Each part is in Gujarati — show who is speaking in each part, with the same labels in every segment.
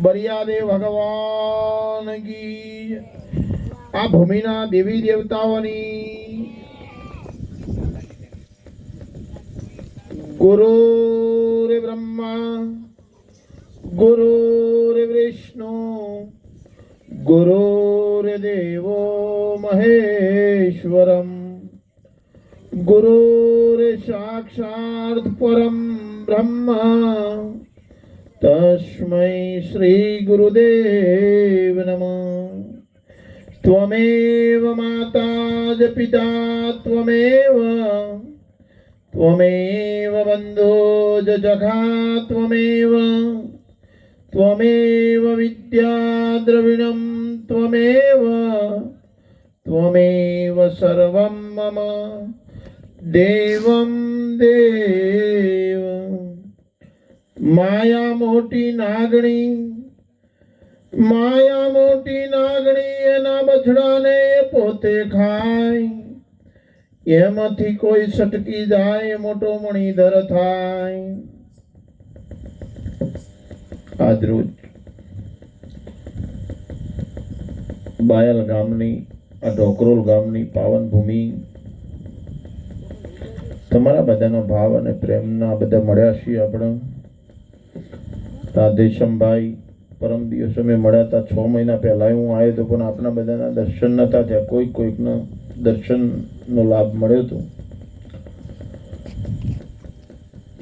Speaker 1: બરિયાદે ભગવાન કી આ ભૂમિના દેવી દેવતાઓની ગુરુ રે બ્રહ્મા ગુરુ રે વિષ્ણુ ગુરુ રે દેવો મહેશ્વરમ ગુરુ રે સાક્ષાત પરમ બ્રહ્મ તસ્मै શ્રી ગુરુદેવ નમઃ. ત્વમેવ માતા જ પિતા ત્વમેવ ત્વમેવ બંધો જ જગા ત્વમેવ ત્વમેવ વિદ્યા દ્રવિણમ ત્વમેવ ત્વમેવ સર્વમ મમ દેવમ દેવ. માયા મોટી નાગણી એના બછડાને પોતે ખાય, એમાંથી કોઈ સટકી જાય મોટો મણીધર થાય. આજરોજ બાયલ ગામની આ ઢોકરોલ ગામની પાવન ભૂમિ તમારા બધાનો ભાવ અને પ્રેમના બધા મળ્યા છીએ. આપણે રાધેશ્યામભાઈ પરમ દિવસે મેં મળ્યા હતા, 6 મહિના પહેલા હું આવ્યો હતો, પણ આપણા બધાના દર્શન નતા થયા. કોઈકનો દર્શનનો લાભ મળ્યો હતો.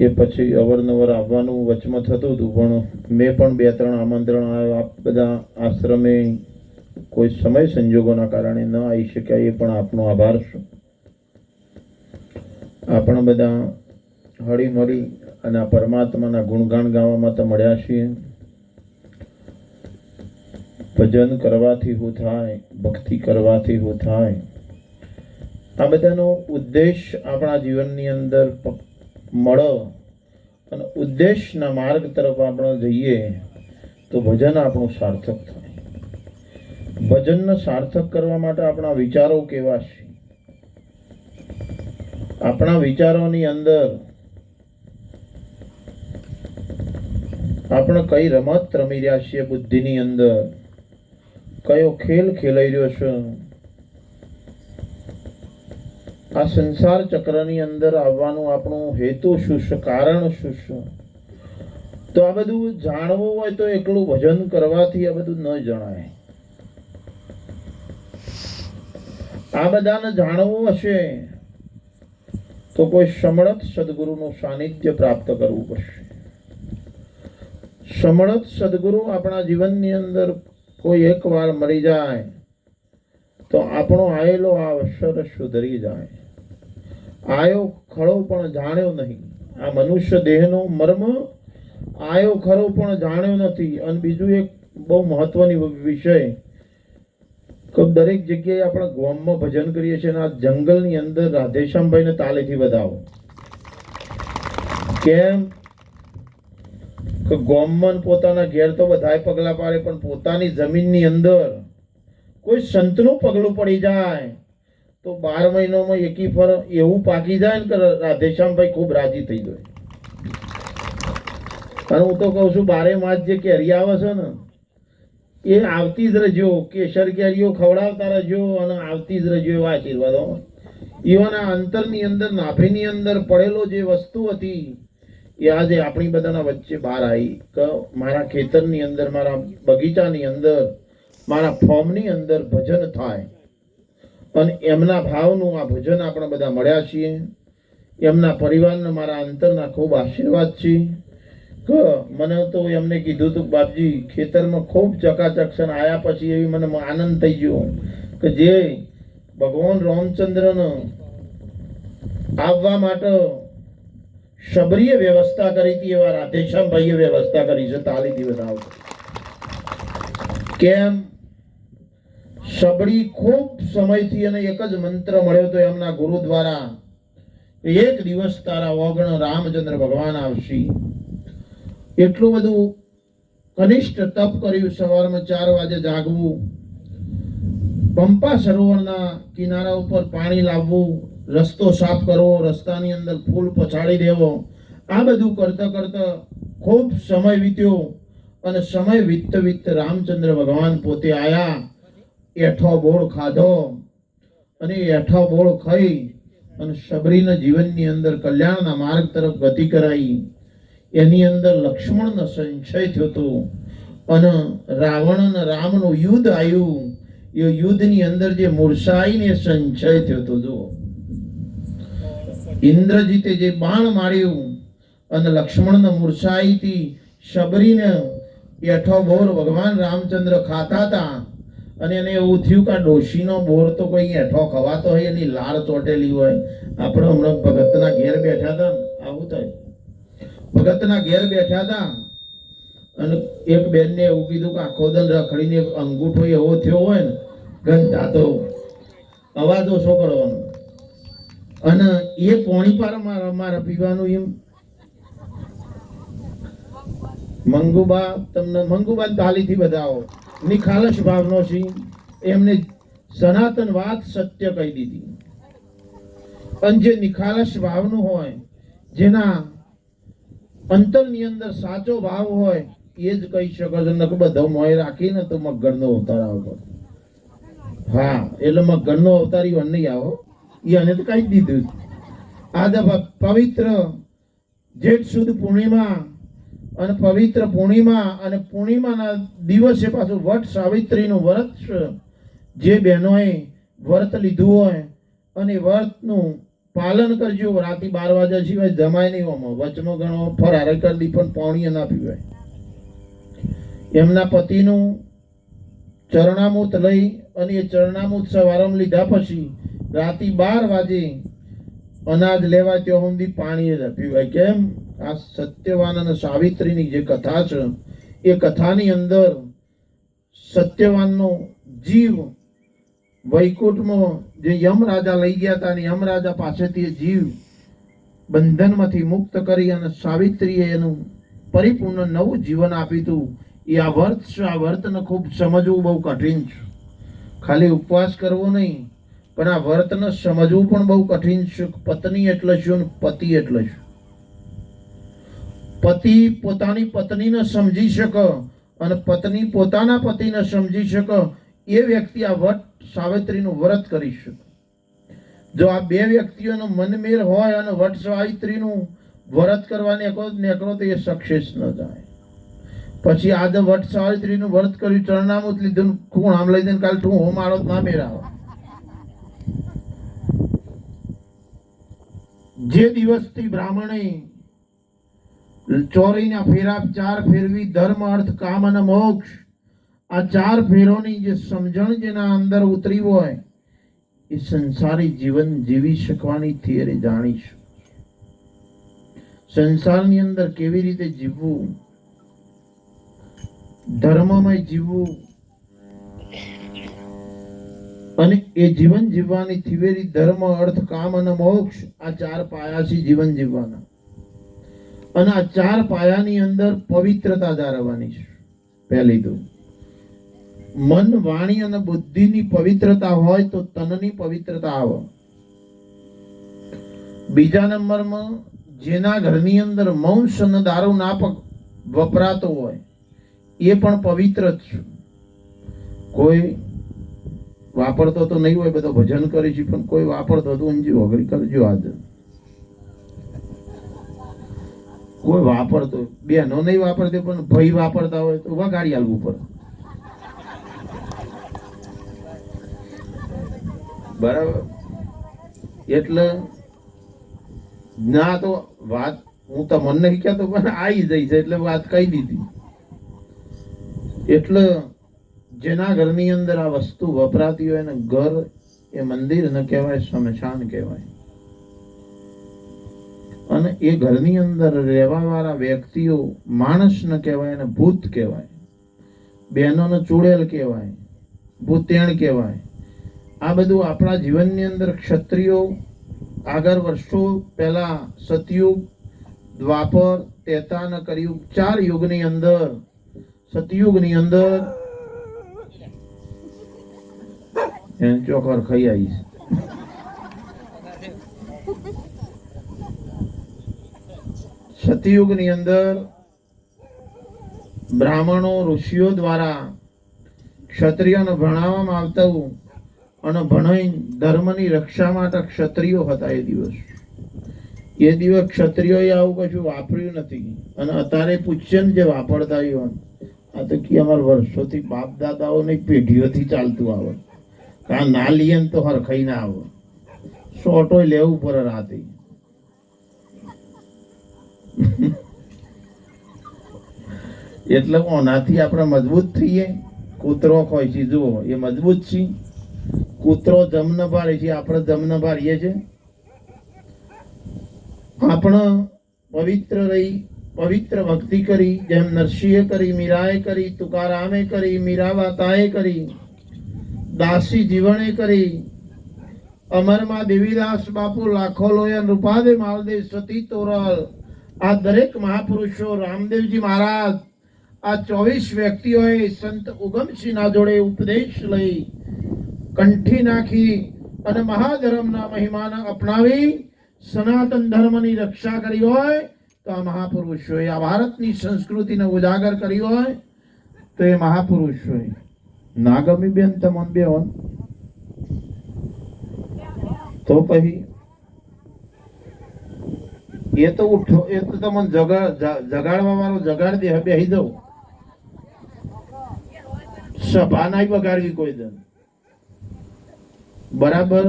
Speaker 1: એ પછી અવારનવાર આવવાનું વચમાં થતું હતું, પણ મેં પણ 2-3 આમંત્રણ આવ્યો. આપ બધા આશ્રમે કોઈ સમય સંજોગોના કારણે ન આવી શક્યા, એ પણ આપનો આભાર છે. આપણા બધા હળી મળી અને આ પરમાત્માના ગુણગાન ગાવામાં તો મળ્યા છીએ. ભજન કરવાથી શું થાય, ભક્તિ કરવાથી શું થાય, આ બધાનો ઉદ્દેશ આપણા જીવનની અંદર મળે અને ઉદ્દેશના માર્ગ તરફ આપણે જઈએ તો ભજન આપણું સાર્થક થાય. ભજનને સાર્થક કરવા માટે આપણા વિચારો કેવા છે, આપણા વિચારોની અંદર આપણે કઈ રમત રમી રહ્યા છીએ, બુદ્ધિની અંદર કયો ખેલ ખેલાઈ રહ્યો છે, આ સંસાર ચક્રની અંદર આવવાનું આપણું હેતુ શું છે, કારણ શું છે. તો આ બધું જાણવું હોય તો એકલું ભજન કરવાથી આ બધું ન જણાય. આ બધાને જાણવું હશે તો કોઈ સમર્થ સદગુરુનું સાનિધ્ય પ્રાપ્ત કરવું પડશે. સમર્થ સદગુરુ આપણા જીવનની અંદર કોઈ એકવાર મળી જાય તો આપણો આયેલો આ અવસર સુધરી જાય. આયો ખરો પણ જાણ્યો નહીં, આ મનુષ્ય દેહનો મર્મ આયો ખરો પણ જાણ્યો નથી. અને બીજું એક બહુ મહત્વની વિષય કે દરેક જગ્યાએ આપણે ગામમાં ભજન કરીએ છીએ, આ જંગલની અંદર રાધેશ્યામભાઈને તાલેથી વધાવો. કેમ કે ગામમાં પોતાના ઘેર તો બધાય પગલા પાડે, પણ પોતાની જમીનની અંદર કોઈ સંતનું પગલું પડી જાય તો 12 મહિનામાં એકી ફર એવું પાકી જાય ને કે રાધેશ્યામભાઈ ખૂબ રાજી થઈ જાય. અને હું તો કહું છું 12 માસ જે કેરી આવે છે ને એ આવતી જ રહેજો, કેસર કેરીઓ ખવડાવતા રહેજો અને આવતી જ રહેજો એવા આશીર્વાદો. એવાના અંતરની અંદર નાભીની અંદર પડેલો જે વસ્તુ હતી એ આજે આપણી બધાના વચ્ચે બહાર આવી કે મારા ખેતરની અંદર, મારા બગીચાની અંદર, મારા ફોર્મની અંદર ભજન થાય. અને એમના ભાવનું આ ભજન આપણે બધા મળ્યા છીએ. એમના પરિવારને મારા અંતરના ખૂબ આશીર્વાદ છે કે મને તો એમને કીધું હતું બાપજી ખેતરમાં ખૂબ ચકાચક છે. આવ્યા પછી એવી મને આનંદ થઈ ગયો કે જે ભગવાન રામચંદ્રને આવવા માટે શબરીએ વ્યવસ્થા કરી હતી એવા રાધેશ્યામભાઈએ વ્યવસ્થા કરી છે. તાલીથી વધાવ. કેમ શબરી ખૂબ સમયથી અને એક જ મંત્ર મળ્યો તો એમના ગુરુ દ્વારા, એક દિવસ તારા ઓગણ રામચંદ્ર ભગવાન આવશે. એટલું બધું કનિષ્ઠ તપ કર્યું. સવારમાં 4 વાગે જાગવું, પંપા સરોવરના કિનારા ઉપર પાણી લાવવું, રસ્તો સાફ કરવો, રસ્તાની અંદર ફૂલ પછાડી દેવો. આ બધું કરતા કરતા ખૂબ સમય વીત્યો અને સમય વીતતો વીતતો રામચંદ્ર ભગવાન પોતે આયા, એઠો બોળ ખાધો અને એઠો બોળ ખાઈ અને શબરીના જીવનની અંદર કલ્યાણના માર્ગ તરફ ગતિ કરાઈ. એની અંદર લક્ષ્મણનો સંશય થયો હતો અને રાવણ અને રામનું યુદ્ધ આવ્યું. એ યુદ્ધની અંદર જે મૂર્છાઈને સંશય થયો હતો. જો ઇન્દ્રજીતે જે બાણ માર્યું અને લક્ષ્મણને મૂર્છાઈથી શબરીને એઠો બોર ભગવાન રામચંદ્ર ખાતા હતા અને એને એવું થયું કે આ ડોશીનો બોર તો કોઈ એઠો ખવાતો હોય, એની લાળ ચોટેલી હોય. આપણે હમણાં ભગતના ઘેર બેઠા હતા, આવું થાય. ભગતના ઘેર બેઠા હતા અને એક બેનને એવું કીધું કે આખો દન રખડીને અંગૂઠો એવો થયો હોય ને ગંધાતો, અવાજ ઓછો કરવાનો. અને એ પોણી પાર મારે પીવાનું. એમ મંગુબા, તમને મંગુબા તાલીથી બતાવો. નિખાલસ ભાવનો છે. એમને સનાતન વાત સત્ય કહી દીધી. અને જે નિખાલસ ભાવનું હોય, જેના અંતરની અંદર સાચો ભાવ હોય, એ જ કહી શકો છો. નક બધો મોય રાખીને તો મગરનો અવતાર આવો. હા, એટલે મગરનો અવતાર ઈ નહીં આવો. એ અને તો કહી દીધું. આજે પવિત્ર જેઠ સુદ પૂર્ણિમા અને પવિત્ર પૂર્ણિમા અને પૂર્ણિમાના દિવસે પાછું વટ સાવિત્રીનું વ્રત છે. જે બહેનોએ વ્રત લીધું હોય અને વ્રતનું પાલન કરજો. રાતે 12 વાગ્યા સિવાય જમાય નહીં. આમાં વચમાં ઘણો ફરાર કરી દી પણ પાણી ના પીવાય. એમના પતિનું ચરણામૃત લઈ અને એ ચરણામૃત સવારમાં લીધા પછી રાતે 12 વાગે અનાજ લેવા ત્યાં સુધી પાણી જ પીવાય. કેમ? આ સત્યવાન અને સાવિત્રીની જે કથા છે, એ કથાની અંદર સત્યવાનનો જીવ વૈકુંઠમાં જે યમ રાજા લઈ ગયા હતા, અને યમ રાજા પાસેથી જીવ બંધનમાંથી મુક્ત કરી અને સાવિત્રીએ એનું પરિપૂર્ણ નવું જીવન આપ્યું હતું. એ આ વર્ત છે. આ વર્તને ખૂબ સમજવું બહુ કઠિન છે. ખાલી ઉપવાસ કરવો નહીં, પણ આ વર્તને સમજવું પણ બહુ કઠિન છે. પત્ની એટલે શું અને પતિ એટલે શું? પતિ પોતાની પત્નીને સમજી શકે અને પત્ની પોતાના પતિને સમજી શકે, એ વ્યક્તિ આ વટ સાવિત્રીનું વ્રત કરી શકે. જો આ બે વ્યક્તિઓનો મનમેળ હોય અને વટ સાવિત્રીનું વ્રત કરવા નીકળો તો એ સક્સેસ ન જાય. પછી આજે વટ સાવિત્રીનું વ્રત કર્યું, ચરણામૃત લીધું, ખૂણ આમ લઈ દઈને કાલ ઠું હો મારો ના મેળાવો. જે દિવસથી બ્રાહ્મણે ચોરીના ફેરા 4 ફેરવી, ધર્મ અર્થ કામ અને મોક્ષ, આ 4 ફેરોની જે સમજણ જેના અંદર ઉતરી હોય, એ સંસારી જીવન જીવી શકવાની થિયરી જાણીશું. સંસારની અંદર કેવી રીતે જીવવું, ધર્મમય જીવવું, અને એ જીવન જીવવાની થિયરી ધર્મ અર્થ કામ અને મોક્ષ, આ 4 પાયાથી જીવન જીવવાના. અને આ 4 પાયાની અંદર પવિત્રતા જાળવવાની છે. પહેલી તો મન, વાણી અને બુદ્ધિની પવિત્રતા હોય તો તનની પવિત્રતા આવે. બીજા નંબરમાં જેના ઘરની અંદર માંસ અને દારૂ ના વપરાતો હોય, એ પણ પવિત્ર જ છે. કોઈ વાપરતો તો નહીં હોય, બધો ભજન કરી છે, પણ કોઈ વાપરતો તો ઊંજી વગરી કરજો. આજે કોઈ વાપરતો, બેનો નહીં વાપરતો પણ ભાઈ વાપરતા હોય તો વગાડી આલવું પડે. બરાબર? એટલે ના તો વાત હું તમને નહીં કહેતો, પણ આવી જઈ છે એટલે વાત કહી દીધી. એટલે જેના ઘરની અંદર આ વસ્તુ વપરાતી હોય ને, ઘર એ મંદિર ન કહેવાય, સ્મશાન કહેવાય. અને એ ઘરની અંદર રહેવા વાળા વ્યક્તિઓ માણસ ન કહેવાય અને ભૂત કહેવાય. બહેનોને ચૂડેલ કહેવાય, ભૂતેણ કહેવાય. આ બધું આપણા જીવનની અંદર ક્ષત્રિયો આગળ વર્ષો પહેલા સતયુગ, દ્વાપર, ત્રેતા અને કળિયુગ, 4 યુગની અંદર, સતયુગની અંદર ચોખર ખાઈ આવીશ. સતયુગની અંદર બ્રાહ્મણો ઋષિઓ દ્વારા ક્ષત્રિયોને ભણાવવામાં આવતું અને ભણાઈ ધર્મની રક્ષા માટે ક્ષત્રિયો હતા. એ દિવસ ક્ષત્રિયોએ આવું કશું વાપર્યું નથી. અને અત્યારે પૂછશે ને જે વાપરતા હોય, આ તો કે અમારા વર્ષોથી બાપ દાદાઓની પેઢીઓથી ચાલતું આવે, આ ના લઈએ ને તો હરખાઈ ના આવે, સોટો લેવું પડે રાતે. એટલે ઓનાથી આપણે મજબૂત થઈએ. કૂતરો હોય છે, જુઓ એ મજબૂત છે. કૂતરો જમન ભારે છે, આપણે જમન ભારીએ છે. આપણે પવિત્ર રહી, પવિત્ર ભક્તિ કરી, જેમ નરસિંહે કરી, મીરાએ કરી, તુકારામે કરી, મીરાબાતાએ કરી, દાસી જીવણે કરી, અમરમાં દેવીદાસ બાપુ, લાખો લોયન, રૂપાદે માલદેવ, સતી તોરલ, આ દરેક મહાપુરુષો, રામદેવજી મહારાજ, આ 24 વ્યક્તિઓએ સંત ઉગમસિંહના જોડે ઉપદેશ લઈ કંઠી નાખી અને મહાધર્મના મહિમાને અપનાવી સનાતન ધર્મની રક્ષા કરી હોય તો આ મહાપુરુષોએ, આ ભારતની સંસ્કૃતિને ઉજાગર કરી હોય તો એ મહાપુરુષોએ. ના ગમી બેન તમને બે હોય તો પછી એ તો ઉઠો, એ તો તમને જગાડવા વાળો જગાડ દે. બેહી દઉં, સભા ના બગાડવી કોઈ દન. બરાબર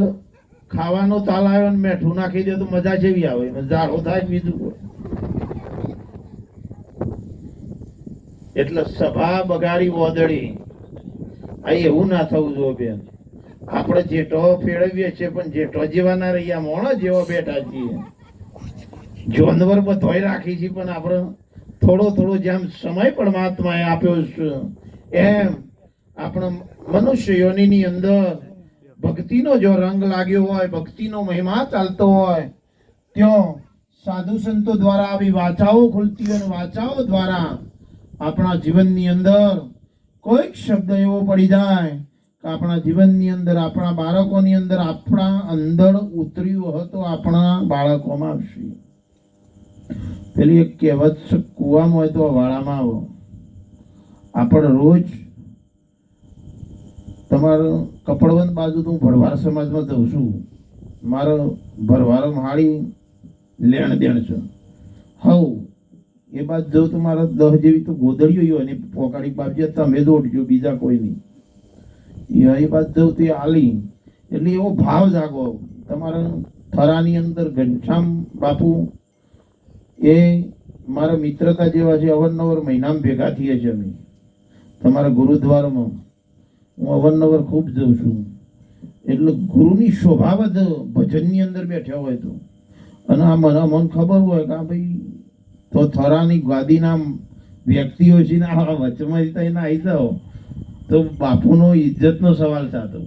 Speaker 1: ખાવાનો તાલ આવ્યો ને મેઠું નાખી દે તો મજા જેવી આવે, જાડો થાય બીજું કોઈ. એટલે સભા બગાડી વોદળી, આ એવું ના થવું જોઈએ બેન. આપણે જેટો ફેરવીએ છીએ પણ જેટો જેવા ના રહ્યા, મોણો જેવો બેઠા છીએ. જોનવર બધોય રાખી છે પણ આપણે થોડો થોડો જેમ સમય પરમાત્માએ આપ્યો છે એમ આપણે મનુષ્ય યોનિની અંદર ભક્તિનો જો રંગ લાગ્યો હોય, ભક્તિનો મહિમા ચાલતો હોય, ત્યાં સાધુ સંતો દ્વારા આવી વાચાઓ ખુલતી હોય, વાચાઓ દ્વારા આપણા જીવનની અંદર કોઈક શબ્દ એવો પડી જાય કે આપણા જીવનની અંદર, આપણા બાળકોની અંદર, આપણા અંદર ઉતર્યું હતો, આપણા બાળકોમાં આવશે. પેલી એક કહેવત છે, કુવામાં હોય તો વાળામાં આવો. આપણે રોજ તમારો કપડવંત બાજુ તો હું ભરવાડ સમાજમાં જઉં છું. મારો ભરવાડો માળી લેણ દેણ છે. હવ એ બાદ જઉં તો મારા 10 જેવી તો ગોદડીઓ હોય ને પોકાડી બાપજી તમે દોડજો, બીજા કોઈ નહીં. એ બાદ જઉં તો એ આલી એટલે એવો ભાવ જાગો. તમારા થરાની અંદર ઘનશ્યામ બાપુ એ મારા મિત્રતા જેવા છે. અવારનવાર મહિનામાં ભેગા થઈએ છીએ અમે તમારા ગુરુદ્વારમાં. હું અવારનવાર ખૂબ જઉં છું. એટલે ગુરુની શોભા જ ભજનની અંદર બેઠા હોય તો. અને આ મને ખબર હોય કે આ ભાઈ તો થરાની ગાદીના વ્યક્તિઓ છે ને આ વચમાં થઈને આવી જાઓ તો બાપુનો ઇજ્જતનો સવાલ થતો.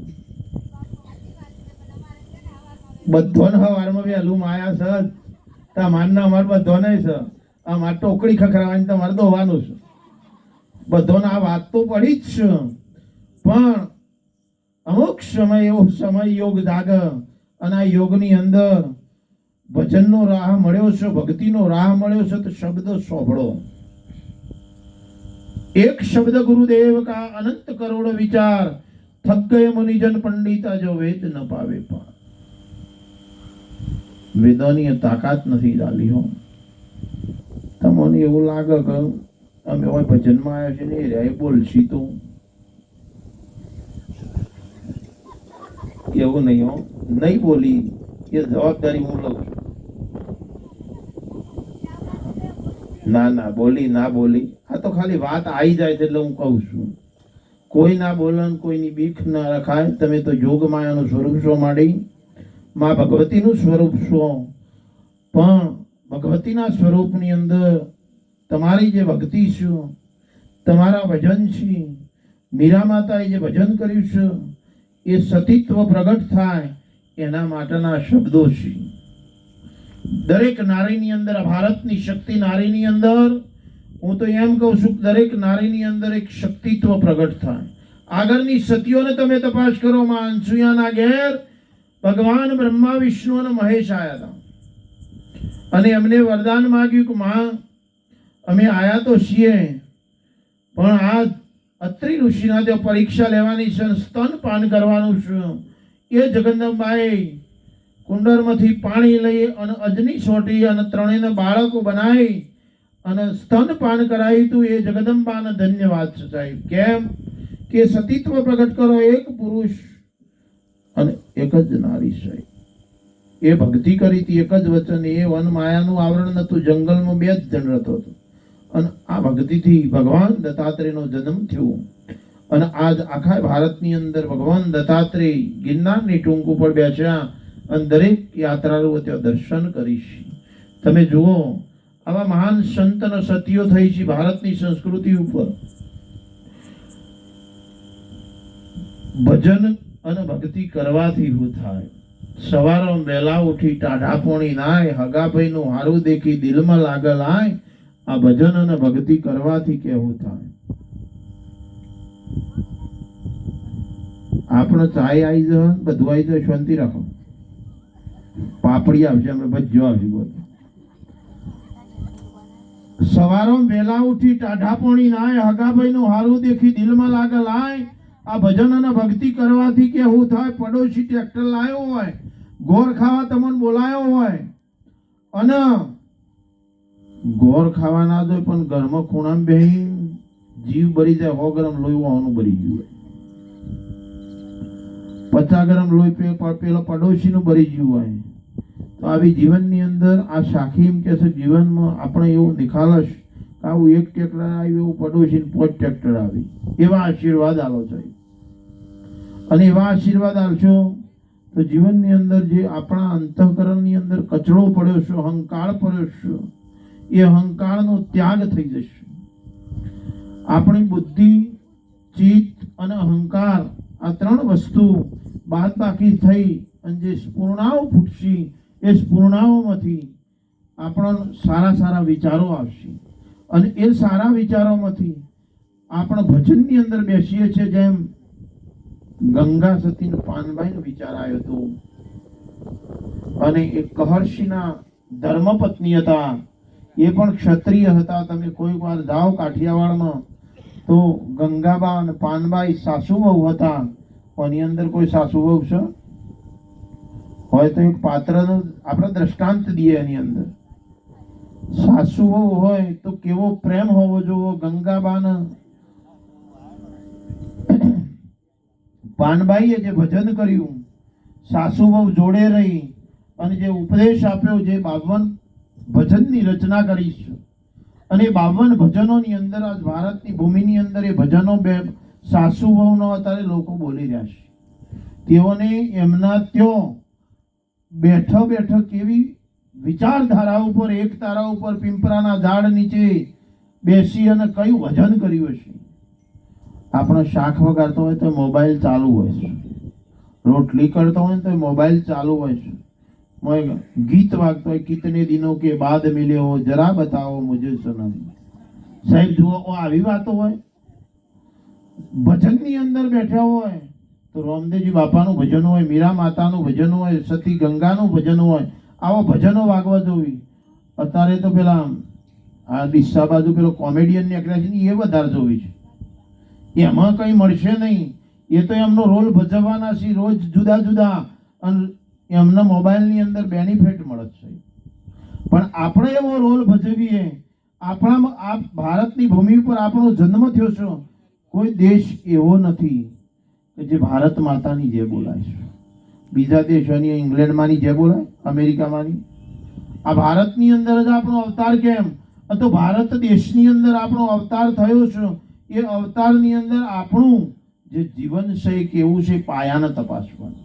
Speaker 1: બધોને હવારમાં વહેલું માયા સર તમારના અમારે બધોને છે. અમારે ટોકડી ખખરાવાની તમારે દોવાનું છે. બધોને આ વાત તો પડી જ છે. પણ અમુક સમય એવો સમય યોગ જાગ અને આ યોગની અંદર ભજનનો રાહ મળ્યો છે, ભક્તિનો રાહ મળ્યો છે તો શબ્દ સોંભળો. એક શબ્દ ગુરુદેવ કા અનંત કરોડ વિચાર, થક ગયે મુનિજન પંડિતા જો વેદ ન પાવે પાર. વેદોની તાકાત નથી ચાલી હો. તમને એવું લાગે કે અમે હોય ભજનમાં આવ્યા છે ને એ બોલશી તો એવું નહીં હો. નહીં બોલી એ જવાબદારી હું લઉં છું. ના ના બોલી, ના બોલી, આ તો ખાલી વાત આવી જાય છે એટલે હું કહું છું. કોઈ ના બોલે, કોઈની બીક ના રખાય. તમે તો જોગ માયાનું સ્વરૂપ છો, માડી માં ભગવતીનું સ્વરૂપ છો. પણ ભગવતીના સ્વરૂપની અંદર તમારી જે ભક્તિ છે, તમારા ભજન છે, મીરા માતાએ જે ભજન કર્યું છે એ સતીત્વ પ્રગટ થાય એના માટેના શબ્દો છે. દરેક નારીની અંદર, ભારતની શક્તિ નારીની અંદર, હું તો એમ કહું છું દરેક નારીની અંદર એક શક્તિત્વ પ્રગટ થાય. આગળની સતીઓને તમે તપાસ કરો, માં અનસુયાના ઘેર ભગવાન બ્રહ્મા વિષ્ણુ અને મહેશ આવ્યા હતા અને એમને વરદાન માંગ્યું કે માં અમે આયા તો છીએ પણ આ અત્રિ ઋષિના ત્યાં પરીક્ષા લેવાની છે, સ્તનપાન કરવાનું છે. એ જગદંબાએ કુંડરમાંથી પાણી લઈ અને અજની સોટી અને ત્રણેયને બાળકો બનાવી અને સ્તનપાન કરાવ્યું હતું. એ જગદંબાને ધન્યવાદ છે સાહેબ. કેમ કે સતીત્વ પ્રગટ કરો, એક પુરુષ અને એક જ નારી સાહેબ. એ ભક્તિ કરી હતી એક જ વચન. એ વન માયાનું આવરણ નતું, જંગલમાં 2 જ જણ રહેતો હતો. અને આ ભક્તિથી ભગવાન દત્તાત્રેયનો જન્મ થયો. અને આજ આખા ભારતની અંદર ભગવાન દત્તાત્રેય ગિરનારની ટૂંક ઉપર બેસ્યા અને દરેક યાત્રાળુઓ ત્યાં દર્શન કરીશ. તમે જુઓ, આવા મહાન સંત અને સતીઓ થઈ છે ભારતની સંસ્કૃતિ ઉપર. ભજન અને ભક્તિ કરવાથી શું થાય? સવારે વહેલા ઉઠી ટાઢા પોણી નાય, હગાભાઈનું હારું દેખી દિલમાં લાગલ આય. આ ભજન અને ભક્તિ કરવાથી કેવું થાય? આપણે ચાય આવી જાય, બધું આવી જાય, શાંતિ રાખો. પાપડી આવશે, અમે ભજ્જો આવશે. બોલો, સવારો વહેલા ઉઠી ટાઢા પોણી નાય, હગાભાઈનું હારું દેખી દિલમાં લાગલ આય. આ ભજન અને ભક્તિ કરવાથી કેવું થાય? પડોશી ટ્રેક્ટર લાવ્યો હોય, ગોળ ખાવા તમને બોલાયો હોય અને ગોળ ખાવા ના દો પણ ઘરમાં ખૂણામાં બેહી જીવ બળી જાય. 100 ગ્રામ લોહી હોવાનું બળી ગયું હોય, 50 ગ્રામ લોહી પેલો પડોશીનું બળી ગયું હોય. તો આવી જીવનની અંદર આ સાખી એમ કે છે, જીવનમાં આપણે એવું નિખાલસ આવું એક ટ્રેક્ટર આવ્યું, એવું પડોશી 5 ટ્રેક્ટર આવી. એવા આશીર્વાદ આલો સાહેબ. અને એવા આશીર્વાદ આલશો તો જીવનની અંદર જે આપણા અંતઃકરણની અંદર કચરો પડ્યો છે, અહંકાર પડ્યો છે, એ અહંકારનો ત્યાગ થઈ જશે. આપણી બુદ્ધિ, ચિત્ત અને અહંકાર આ 3 વસ્તુ બાદ બાકી થઈ અને જે સ્ફૂર્ણાઓ ફૂટશે, એ સ્ફૂર્ણાઓમાંથી આપણા સારા સારા વિચારો આવશે. અને એ સારા વિચારોમાંથી આપણે ભજનની અંદર બેસીએ છીએ. જેમ ગંગા સતી પાનબાઈનો વિચાર આવ્યો હતો અને એક કહર્ષિના ધર્મપત્ની હતા, એ પણ ક્ષત્રિય હતા. તમે કોઈક વાર જાઓ કાઠિયાવાડમાં તો ગંગાબા અને પાનબાઈ સાસુ વહુ હતા. એની અંદર કોઈ સાસુ વહુ છે હોય તો એક પાત્રનું આપણે દ્રષ્ટાંત દઈએ. એની અંદર સાસુ વહુ હોય તો કેવો પ્રેમ હોવો જોઈએ. ગંગાબાના પાનબાઈએ જે ભજન કર્યું, સાસુ વહુ જોડે રહી અને જે ઉપદેશ આપ્યો, જે 52 ભજનની રચના કરી છે. અને 52 ભજનોની અંદર આજ ભારતની ભૂમિની અંદર એ ભજનો સાસુ વહુનો અત્યારે લોકો બોલી રહ્યા છે. તેઓને એમના ત્યાં બેઠો બેઠો કેવી વિચારધારા ઉપર, એક તારા ઉપર પીંપરાના ઝાડ નીચે બેસી અને કયું ભજન કર્યું હશે. આપણો શાક વગાડતો હોય તો મોબાઈલ ચાલુ હોય છે, રોટલી કરતો હોય તો મોબાઈલ ચાલુ હોય છે, ગીત વાગતો હોય, કિતને દિનો કે બાદ મિલે હો જરા બતાવો મુझे સનમ. સાહેબ જુઓ, આવી વાતો હોય. ભજનની અંદર બેઠા હોય તો રામદેવજી બાપાનું ભજન હોય, મીરા માતાનું ભજન હોય, સતી ગંગાનું ભજન હોય. આવા ભજનો વાગવા જોવી. અત્યારે તો પેલા આ ડીસા બાજુ પેલો કોમેડિયન નીકળ્યા છે ને, એ વધારે જોવી છે. એમાં કંઈ મળશે નહીં. એ તો એમનો રોલ ભજવવાના છે રોજ જુદા જુદા, અને એમના મોબાઈલની અંદર બેનિફિટ મળે છે. પણ આપણે એવો રોલ ભજવીએ. આપણામાં આ ભારતની ભૂમિ ઉપર આપણો જન્મ થયો છે. કોઈ દેશ એવો નથી કે જે ભારત માતાની જે બોલાય છે. બીજા દેશોની, ઇંગ્લેન્ડમાંની જે બોલાય, અમેરિકામાંની. આ ભારતની અંદર જ આપણો અવતાર કેમ? તો ભારત દેશની અંદર આપણો અવતાર થયો છે. એ અવતારની અંદર આપણું જે જીવન છે એ કેવું છે, પાયાને તપાસવાનું.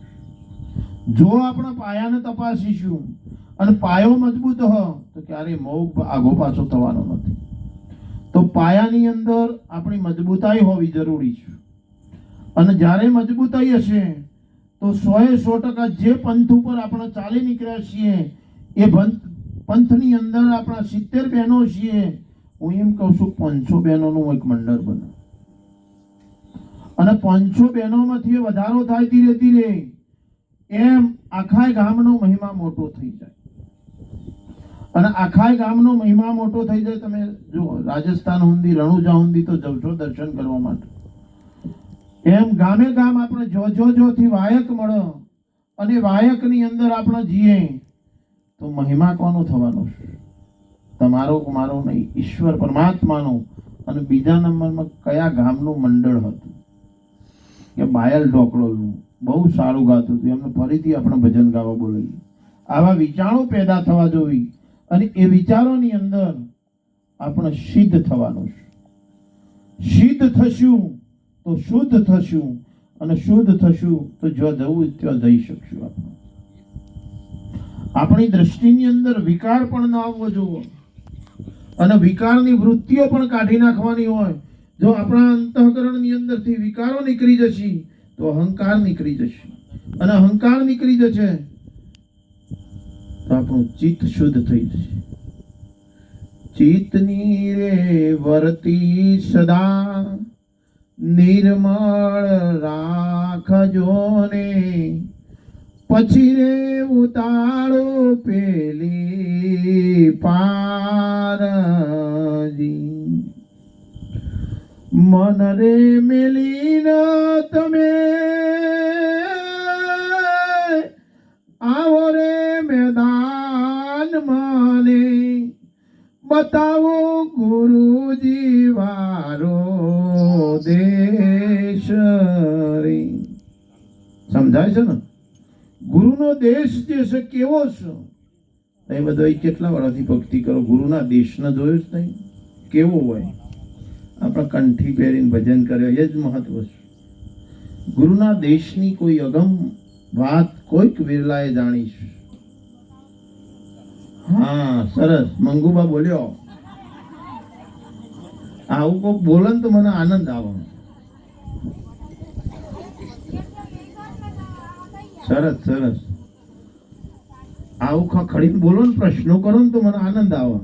Speaker 1: જો આપણે પાયાને તપાસીશું અને પાયો મજબૂત હોય તો ક્યારેય મોગ આગો પાછો થવાનો નથી. તો પાયાની અંદર આપણી મજબૂતાઈ હોવી જરૂરી છે. અને જ્યારે મજબૂતાઈ હશે તો 100% જે પંથ ઉપર આપણે ચાલી નીકળ્યા છીએ એ પંથની અંદર આપણા 70 બહેનો છીએ. હું એમ કહું છું 500 બહેનોનું એક મંડળ બને અને 500 બહેનોમાંથી વધારો થાય ધીરે ધીરે, એમ આખા ગામનો મહિમા મોટો થઈ જાય. અને આખા ગામનો મહિમા મોટો થઈ જાય. તમે જો રાજસ્થાન હુંદી, રણુજા હુંદી તો જવશો દર્શન કરવા માટે. એમ ગામે ગામ આપણે જો થી વાયક મળે અને વાયકની અંદર આપણે જીએ તો મહિમા કોનો થવાનો છે? તમારો મારો નહીં, ઈશ્વર પરમાત્માનો. અને બીજા નંબરમાં કયા ગામનું મંડળ હતું કે બાયલ ઢોકળોનું બહુ સારું ગાતું હતું, એમને ફરીથી આપણે ભજન ગાવા બોલાવીએ. આવા વિચારો પેદા થવા જોઈએ અને એ વિચારોની અંદર આપણે સિદ્ધ થવાનું છે. સિદ્ધ થશું તો શુદ્ધ થશું અને શુદ્ધ થશું તો જો જવું ત્યાં જઈ શકશું. આપણી દ્રષ્ટિની અંદર વિકાર પણ ન આવવો જોઈએ અને વિકારની વૃત્તિઓ પણ કાઢી નાખવાની હોય. જો આપણા અંતઃકરણની અંદરથી વિકારો નીકળી જશે તો અહંકાર નીકળી જશે અને અહંકાર નીકળી જશે તો આપણું ચિત્ત શુદ્ધ થઈ જશે. ચિત્તની રે વર્તી સદા નિર્મળ રાખજો ને, પછી રે ઉતાળો પેલી પારજી. મન રે મેલીને તમે આવો રે મેદાન મને, બતાવો ગુરુજી વારો દેશ રે. સમજાય છે ને? ગુરુનો દેશ જે છે કેવો છે? એ બધો કેટલા વર્ષથી ભક્તિ કરો, ગુરુના દેશને જોયું જ નહીં કેવો હોય? આપણે કંઠી પહેરીને ભજન કર્યો એ જ મહત્વ છે. ગુરુના દેશની કોઈ અગમ વાત કોઈક વિરલાએ જાણી છે. હા, સરસ. મંગુબા બોલ્યો. આવું કોક બોલે તો મને આનંદ આવે. સરસ સરસ. આવું ખડીને બોલો ને, પ્રશ્નો કરો ને તો મને આનંદ આવે.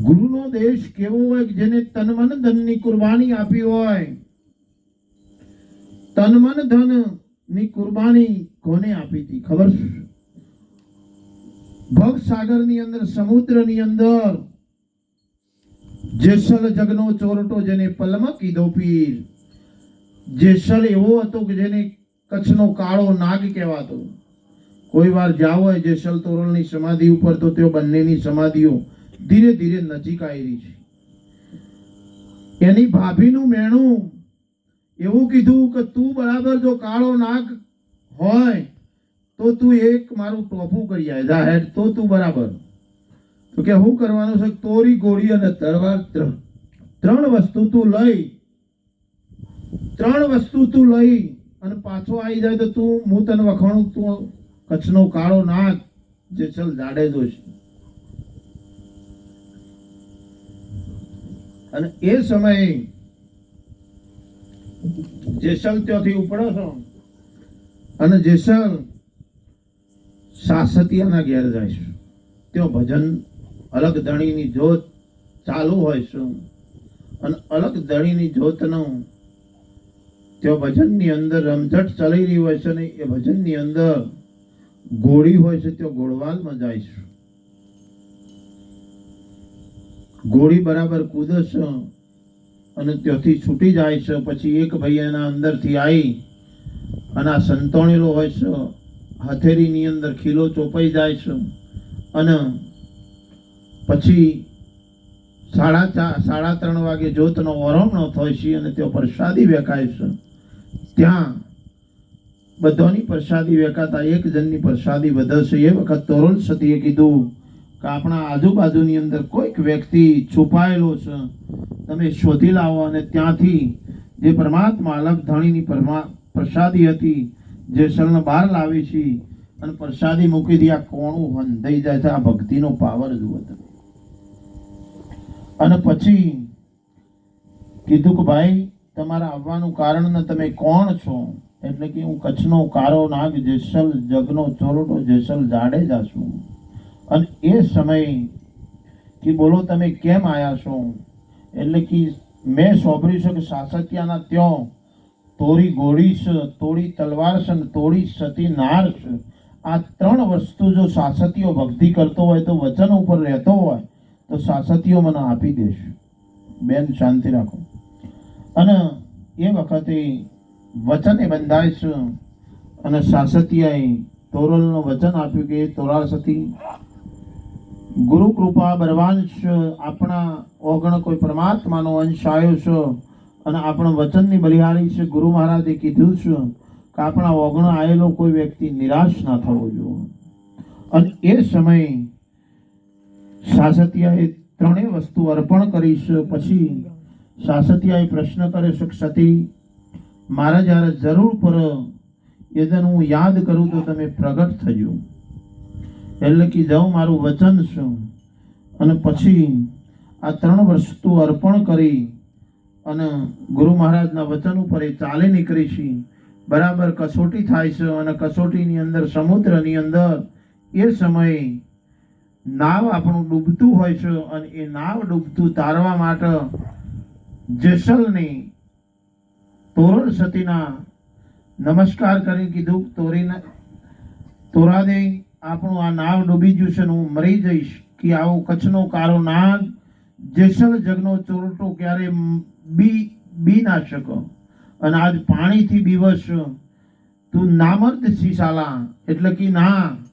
Speaker 1: ગુરુનો દેશ કેવો હોય કે જેને તન મન ધન ની કુરબાની આપી હોય. તન મન ધન ની કુરબાની કોને આપી હતી ખબર છે? ભવસાગર ની અંદર, સમુદ્ર ની અંદર જેસલ જગનો ચોરટો જેને પલમાં કીધો પીર. જેસલ એવો હતો કે જેને કચ્છનો કાળો નાગ કહેવાતો. કોઈ વાર જાવ હોય જેસલ તોરલની સમાધિ ઉપર તો તેઓ બંનેની સમાધિઓ ધીરે ધીરે નજીક આવી રહી છે. એની ભાભીનું મેણું એવું કીધું કે તું બરાબર જો કાળો નાગ હોય તો તું એક મારું ટોપું કરી આય જાહેર તો તું બરાબર. તો કે શું કરવાનું છે? તોરી ગોળી અને તલવાર, ત્રણ વસ્તુ તું લઈ અને પાછો આવી જાય તો તું હું તને વખાણું, તું કચ્છનો કાળો નાગ જેસલ જાડેજો છે. અને એ સમયે જેસલ ત્યાંથી ઉપડો છો અને જેસલ સાસતિયાના ઘેર જાય છે. ત્યાં ભજન અલગ ધણીની જોત ચાલુ હોય છે અને અલગ ધણીની જોતનો ત્યાં ભજનની અંદર રમઝટ ચાલી રહી હોય છે ને એ ભજનની અંદર ઘોડી હોય છે. ત્યાં ઘોડવાલમાં જાય છે. ઘોડી બરાબર કૂદે છે અને ત્યાંથી છૂટી જાય છે. પછી એક ભાઈ એના અંદરથી આવી અને આ સંતોણેલો હોય છે. હથેળીની અંદર ખીલો ચોપાઈ જાય છે અને પછી 3:30 વાગે જોતનો વરોમણો થાય છે અને ત્યાં પ્રસાદી વેચાય છે. ત્યાં બધાની પ્રસાદી વેચાતા એક જણની પ્રસાદી વધે છે. એ વખત તોરલ સતીએ કીધું કે આપણા આજુબાજુની અંદર કોઈક વ્યક્તિ છુપાયેલો છે, તમે શોધી લાવો અને ત્યાંથી જે પરમાત્મા અલગ ધણીની પ્રસાદી હતી જેસલને બહાર લાવી છે અને પ્રસાદી મૂકી દી. આ કોણું હંધાઈ જાય છે. આ ભક્તિનો પાવર જુઓ તમે. અને પછી કીધું કે ભાઈ તમારા આવવાનું કારણ ને તમે કોણ છો? એટલે કે હું કચ્છનો કાળો નાગ જેસલ જગનો ચોરટો જેસલ જાડેજા છું. અને એ સમયે કે બોલો તમે કેમ આયા છો? એટલે કે મેં સાંભળ્યું છે કે સાસતિયાના ત્યાં તોરી ગોળી છે, તોડી તલવાર છે ને તોડી સતી નાર છે. આ ત્રણ વસ્તુ જો સાસતીઓ ભક્તિ કરતો હોય તો વચન ઉપર રહેતો હોય તો સાસતીઓ મને આપી દેશે. બેન શાંતિ રાખો. અને એ વખતે વચને બંધાય છે અને સાસતિયાએ તોરલનું વચન આપ્યું કે તોરાળ સતી ગુરુ કૃપા બરવાંશ આપણા ઓગણ કોઈ પરમાત્માનો અંશ આવ્યો છે અને આપણા વચનની બલિહારી છે. ગુરુ મહારાજે કીધું છે કે આપણા ઓગણ આવેલો કોઈ વ્યક્તિ નિરાશ ના થવો જોઈએ. અને એ સમયે સાસતિયાએ ત્રણેય વસ્તુ અર્પણ કરી છે. પછી સાસતિયાએ પ્રશ્ન કર્યો છે કે સતી મારા જ્યારે જરૂર પર યદન હું યાદ કરું તો તમે પ્રગટ થજો. એટલે કે જાઉં મારું વચન શું. અને પછી આ ત્રણ વસ્તુ અર્પણ કરી અને ગુરુ મહારાજના વચન ઉપર એ ચાલે નીકળી છે. બરાબર કસોટી થાય છે અને કસોટીની અંદર સમુદ્રની અંદર એ સમયે નાવ આપણું ડૂબતું હોય છે અને એ નાવ ડૂબતું તારવા માટે જેસલની તોરણ સતીના નમસ્કાર કરી કીધું તોરા દે આપણું આ નાવ ડૂબી ગયું છે ને હું મરી જઈશ. કે આવો કચ્છનો કાળો નાગ જેસલ જગનો ચોરટો ક્યારે બી ના શકો અને આજ પાણીથી બીવશ તું નામર્દ શીશાલા એટલે કે ના